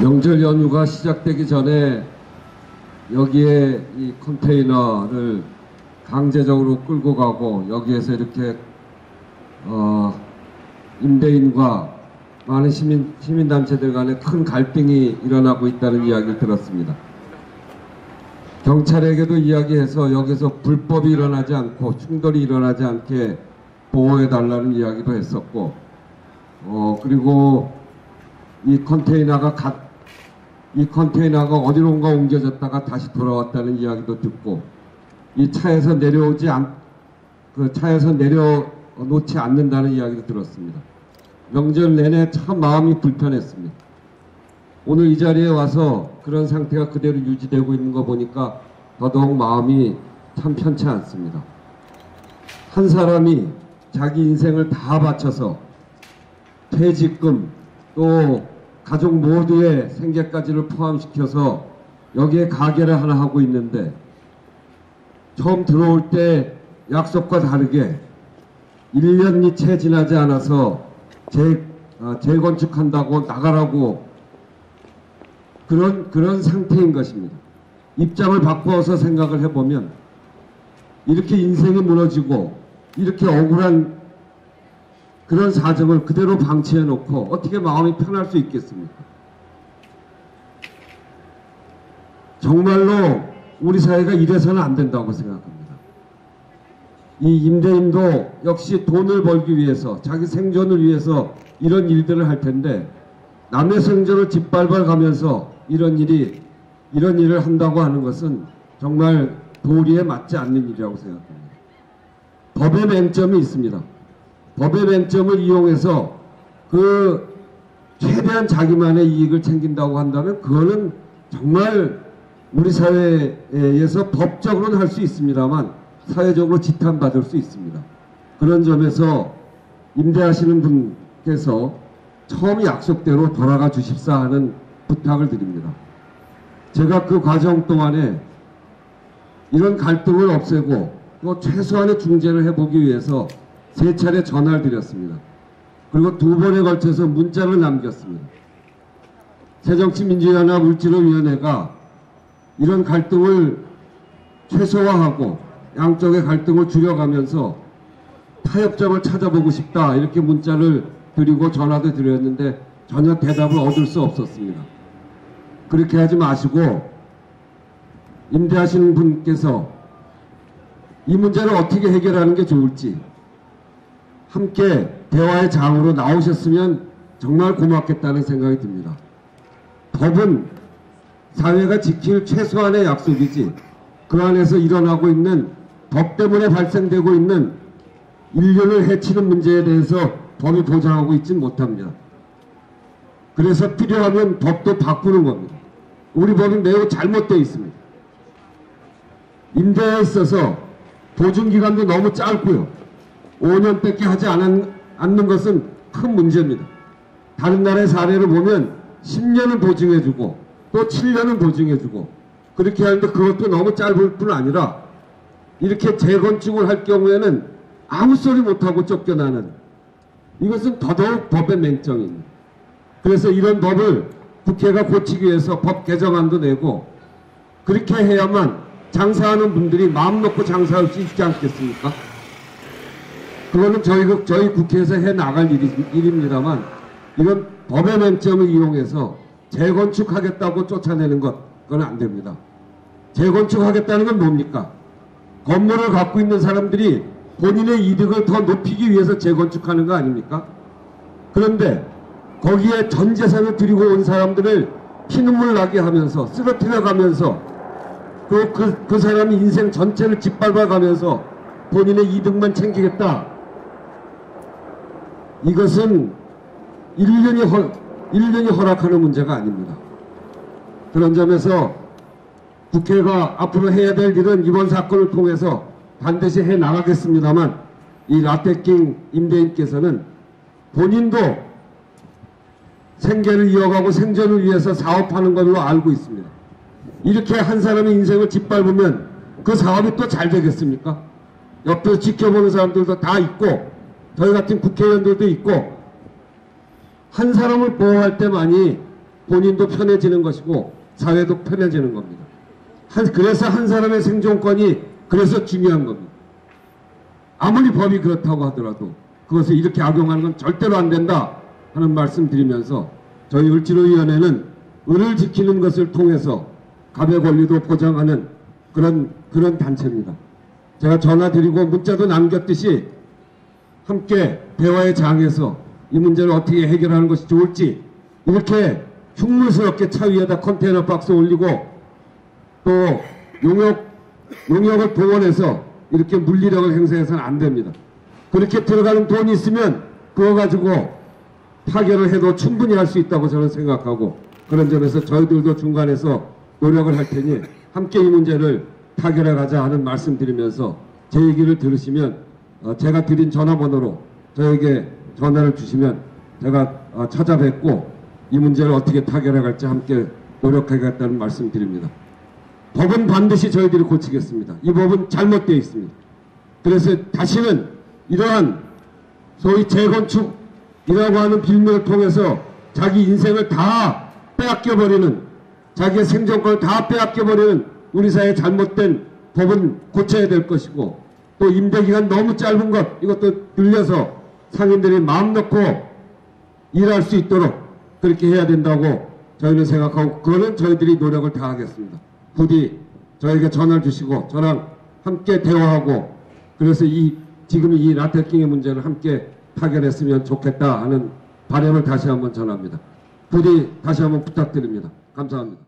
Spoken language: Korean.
명절 연휴가 시작되기 전에 여기에 이 컨테이너를 강제적으로 끌고 가고 여기에서 이렇게 임대인과 많은 시민단체들 간에 큰 갈등이 일어나고 있다는 이야기를 들었습니다. 경찰에게도 이야기해서 여기서 불법이 일어나지 않고 충돌이 일어나지 않게 보호해달라는 이야기도 했었고, 그리고 이 컨테이너가 어디론가 옮겨졌다가 다시 돌아왔다는 이야기도 듣고, 이 차에서 내려놓지 않는다는 이야기도 들었습니다. 명절 내내 참 마음이 불편했습니다. 오늘 이 자리에 와서 그런 상태가 그대로 유지되고 있는 거 보니까 더더욱 마음이 참 편치 않습니다. 한 사람이 자기 인생을 다 바쳐서 퇴직금 또 가족 모두의 생계까지를 포함시켜서 여기에 가게를 하나 하고 있는데, 처음 들어올 때 약속과 다르게 1년이 채 지나지 않아서 재건축한다고 나가라고 그런 상태인 것입니다. 입장을 바꿔서 생각을 해보면 이렇게 인생이 무너지고 이렇게 억울한 그런 사정을 그대로 방치해 놓고 어떻게 마음이 편할 수 있겠습니까? 정말로 우리 사회가 이래서는 안 된다고 생각합니다. 이 임대인도 역시 돈을 벌기 위해서, 자기 생존을 위해서 이런 일들을 할 텐데, 남의 생존을 짓밟아 가면서 이런 일을 한다고 하는 것은 정말 도리에 맞지 않는 일이라고 생각합니다. 법의 맹점이 있습니다. 법의 맹점을 이용해서 최대한 자기만의 이익을 챙긴다고 한다면 그거는 정말 우리 사회에서 법적으로는 할 수 있습니다만 사회적으로 지탄받을 수 있습니다. 그런 점에서 임대하시는 분께서 처음 약속대로 돌아가 주십사 하는 부탁을 드립니다. 제가 그 과정 동안에 이런 갈등을 없애고 또 최소한의 중재를 해보기 위해서 3차례 전화를 드렸습니다. 그리고 2번에 걸쳐서 문자를 남겼습니다. 새정치민주연합 울지로위원회가 이런 갈등을 최소화하고 양쪽의 갈등을 줄여가면서 타협점을 찾아보고 싶다, 이렇게 문자를 드리고 전화도 드렸는데 전혀 대답을 얻을 수 없었습니다. 그렇게 하지 마시고 임대하시는 분께서 이 문제를 어떻게 해결하는 게 좋을지 함께 대화의 장으로 나오셨으면 정말 고맙겠다는 생각이 듭니다. 법은 사회가 지킬 최소한의 약속이지 그 안에서 일어나고 있는, 법 때문에 발생되고 있는 인류를 해치는 문제에 대해서 법이 보장하고 있지는 못합니다. 그래서 필요하면 법도 바꾸는 겁니다. 우리 법이 매우 잘못되어 있습니다. 임대에 있어서 보증기간도 너무 짧고요. 5년밖에 하지 않는 것은 큰 문제입니다. 다른 나라의 사례를 보면 10년은 보증해주고 또 7년은 보증해주고 그렇게 하는데 그것도 너무 짧을 뿐 아니라 이렇게 재건축을 할 경우에는 아무 소리 못하고 쫓겨나는, 이것은 더더욱 법의 맹점입니다. 그래서 이런 법을 국회가 고치기 위해서 법 개정안도 내고 그렇게 해야만 장사하는 분들이 마음 놓고 장사할 수 있지 않겠습니까? 그거는 저희 국회에서 해 나갈 일입니다만, 이런 법의 맹점을 이용해서 재건축하겠다고 쫓아내는 것, 그건 안 됩니다. 재건축하겠다는 건 뭡니까? 건물을 갖고 있는 사람들이 본인의 이득을 더 높이기 위해서 재건축하는 거 아닙니까? 그런데 거기에 전 재산을 들이고 온 사람들을 피눈물 나게 하면서 쓰러뜨려 가면서 그 사람이 인생 전체를 짓밟아 가면서 본인의 이득만 챙기겠다. 이것은 인륜이 허락하는 문제가 아닙니다. 그런 점에서 국회가 앞으로 해야 될 일은 이번 사건을 통해서 반드시 해 나가겠습니다만, 이 라떼킹 임대인께서는 본인도 생계를 이어가고 생존을 위해서 사업하는 걸로 알고 있습니다. 이렇게 한 사람의 인생을 짓밟으면 그 사업이 또 잘 되겠습니까? 옆에서 지켜보는 사람들도 다 있고 저희 같은 국회의원들도 있고, 한 사람을 보호할 때만이 본인도 편해지는 것이고 사회도 편해지는 겁니다. 그래서 한 사람의 생존권이 그래서 중요한 겁니다. 아무리 법이 그렇다고 하더라도 그것을 이렇게 악용하는 건 절대로 안 된다 하는 말씀 드리면서 저희 을지로위원회는 을을 지키는 것을 통해서 갑의 권리도 보장하는 그런 단체입니다. 제가 전화 드리고 문자도 남겼듯이 함께 대화의 장에서 이 문제를 어떻게 해결하는 것이 좋을지 이렇게 흉물스럽게 차 위에다 컨테이너 박스 올리고 또 용역을 동원해서 이렇게 물리력을 행사해서는 안 됩니다. 그렇게 들어가는 돈이 있으면 그거 가지고 타결을 해도 충분히 할 수 있다고 저는 생각하고 그런 점에서 저희들도 중간에서 노력을 할 테니 함께 이 문제를 타결해 가자 하는 말씀 드리면서 제 얘기를 들으시면 제가 드린 전화번호로 저에게 전화를 주시면 제가 찾아뵙고 이 문제를 어떻게 타결해 갈지 함께 노력하겠다는 말씀 드립니다. 법은 반드시 저희들이 고치겠습니다. 이 법은 잘못되어 있습니다. 그래서 다시는 이러한 소위 재건축이라고 하는 빌미를 통해서 자기 인생을 다 빼앗겨버리는 자기의 생존권을 다 빼앗겨버리는 우리 사회의 잘못된 법은 고쳐야 될 것이고 또 임대기간 너무 짧은 것 이것도 늘려서 상인들이 마음 놓고 일할 수 있도록 그렇게 해야 된다고 저희는 생각하고 그거는 저희들이 노력을 다하겠습니다. 부디 저에게 전화를 주시고 저랑 함께 대화하고 그래서 지금 이 라텔킹의 문제를 함께 타결했으면 좋겠다 하는 바람을 다시 한번 전합니다. 부디 다시 한번 부탁드립니다. 감사합니다.